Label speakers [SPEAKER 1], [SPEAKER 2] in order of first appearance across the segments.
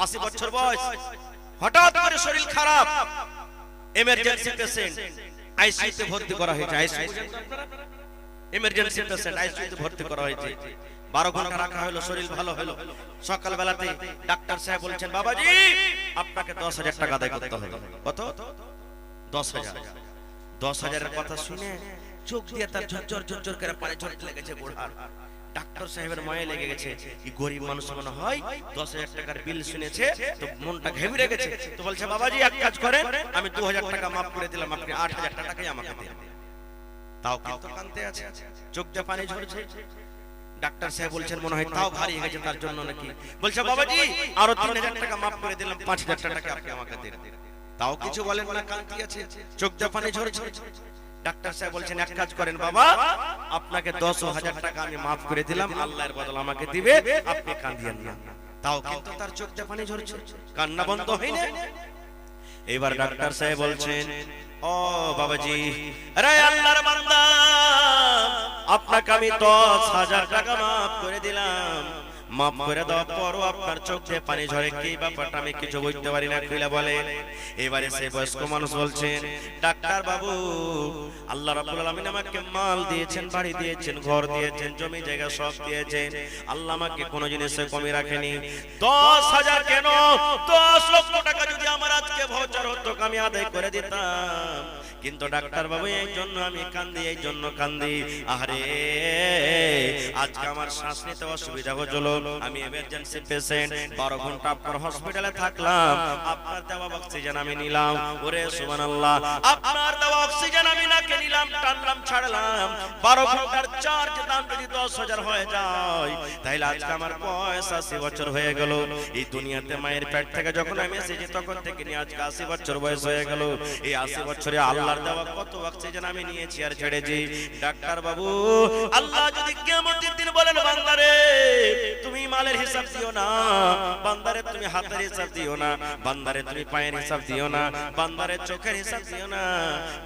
[SPEAKER 1] 80 বছর বয়স, হঠাৎ করে শরীর খারাপ, এমার্জেন্সি পেশেন্ট, আইসিইউতে ভর্তি করা হয়েছে। এমার্জেন্সি পেশেন্ট আইসিইউতে ভর্তি করা হয়েছে। 12 ঘন্টা রাখা হলো, শরীর ভালো হলো। সকাল বেলাতে ডাক্তার সাহেব বলছেন, বাবাজি আপনাকে 10,000 টাকা আদায় করতে হবে। কত? 10,000। 10,000 এর কথা শুনে চোখ দিয়ে তার ঝরঝর ঝরঝর করে পানি ঝরতে লেগেছে বুড়ার। ডাক্তার সাহেবের মায়া লেগে গেছে, এই গরিব মানুষ মনে হয় 10,000 টাকার বিল শুনেছে তো মনটা ঘেমে গেছে। তো বলছে, বাবাজি এক কাজ করেন, আমি 2,000 টাকা মাফ করে দিলাম, আপনি 8,000 টাকাই আমাকে দিন। তাও কিন্তু কাঁদতে আছে, চোখ দিয়ে পানি ঝরছে। ডাক্তার সাহেব বলছেন, মনে হয় তাও ভারী হয়ে গেছে তার জন্য নাকি। বলছে, বাবাজি আরো 3,000 টাকা মাফ করে দিলাম, 5,000 টাকা আপনি আমাকে দিন। তাও কিছু বলেন না, কাঁদতে আছে, চোখ দিয়ে পানি ঝরছে। ডাক্তার সাহেব বলছেন, এক কাজ করেন বাবা, আপনাকে 10,000 টাকা আমি মাফ করে দিলাম, আল্লাহর বদলে আমাকে দিবে, আপনি কাঁদিয়েন না। তাও কিন্তু তার চোখ দিয়ে পানি ঝরছে, কান্না বন্ধ হয় না। এবার ডাক্তার সাহেব বলছেন, ও বাবাজি, আরে আল্লাহর বান্দা, আপনাকে আমি 10,000 টাকা মাফ করে দিলাম। মাফ করে দেওয়ার পরও আপনার চোখ দিয়ে পানি ঝরে, কি ব্যাপারটা আমি কিছু বুঝতে পারি না, খুলে বলেন। এবারে সেই বয়স্ক মানুষ বলছেন, ডাক্তার বাবু, আল্লাহ রাব্বুল আলামিন আমাকে মাল দিয়েছেন, বাড়ি দিয়েছেন, ঘর দিয়েছেন, জমি জায়গা সব দিয়েছেন। আল্লাহ আমাকে কোনো জিনিসে কমই রাখেনি। 10,000 কেন, 10 লক্ষ টাকা যদি আমার আজকে ভাউচার হতো আমি আদায় করে দিতাম। কিন্তু ডাক্তার বাবু, এই জন্য আমি কান্দি, এই জন্য কান্দি। আরে আজকে আমার শ্বাস নিতে অসুবিধা হচ্ছিল, আমি এমার্জেন্সি পেশেন্ট, 12 ঘন্টা আপনার হসপিটালে থাকলাম, আপনার দেওয়া অক্সিজেন আমি নিলাম। ওরে সুবহানাল্লাহ, আপনার দেওয়া অক্সিজেন আমি নাকে নিলাম, টানলাম, ছাড়লাম। 12 ঘন্টার চার্জ দাম যদি 10,000 হয়ে যায়, তাহলে আজকে আমার বয়স 80 বছর হয়ে গেল। এই দুনিয়াতে মায়ের পেট থেকে যখন আমি এসেছি তখন থেকে নিয়ে আজকে 80 বছর বয়স হয়ে গেল। এই 80 বছরে আল্লাহর দেওয়া কত অক্সিজেন আমি নিয়েছি আর ছেড়েছি। ডাক্তার বাবু, আল্লাহ যদি কিয়ামতের দিন বলেন, বান্দারে তুমি মালের হিসাব দিও না, বান্দারে তুমি হাতের হিসাব দিও না, বান্দারে তুমি পায়ের হিসাব দিও না, বান্দারে চোখের হিসাব দিও না,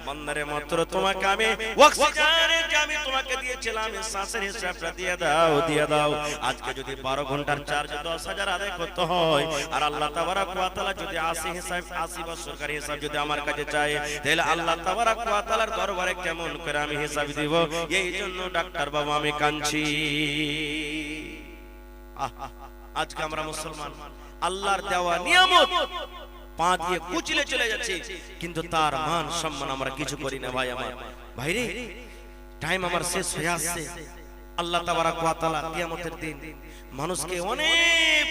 [SPEAKER 1] বান্দারে মাত্র তোমাকে আমি অক্সিজেনের যে আমি তোমাকে দিয়েছিলাম শ্বাসের হিসাবটা দিয়ে দাও, দিয়ে দাও। আজকে যদি 12 ঘন্টার চার্জ 10,000 আদায় করতে হয়, আর আল্লাহ তাবারক ওয়া তাআলা যদি 80 হিসাব, 80 বছরকার হিসাব যদি আমার কাছে চায়, তাহলে আল্লাহ তাবারক ওয়া তাআলার দরবারে কেমন করে আমি হিসাব দিব? এই জন্য ডাক্তার বাবু আমি কাঁদছি। আজকে আমরা মুসলমান, আল্লাহর দেওয়া নিয়ামত পা দিয়ে কুচিলে চলে যাচ্ছে, কিন্তু তার মান সম্মান আমরা কিছু করি না। ভাই আমার, ভাইরে টাইম আমার শেষ হয়ে আসছে। আল্লাহ তাবারক ওয়া তাআলা কিয়ামতের দিন মানুষকে অনেক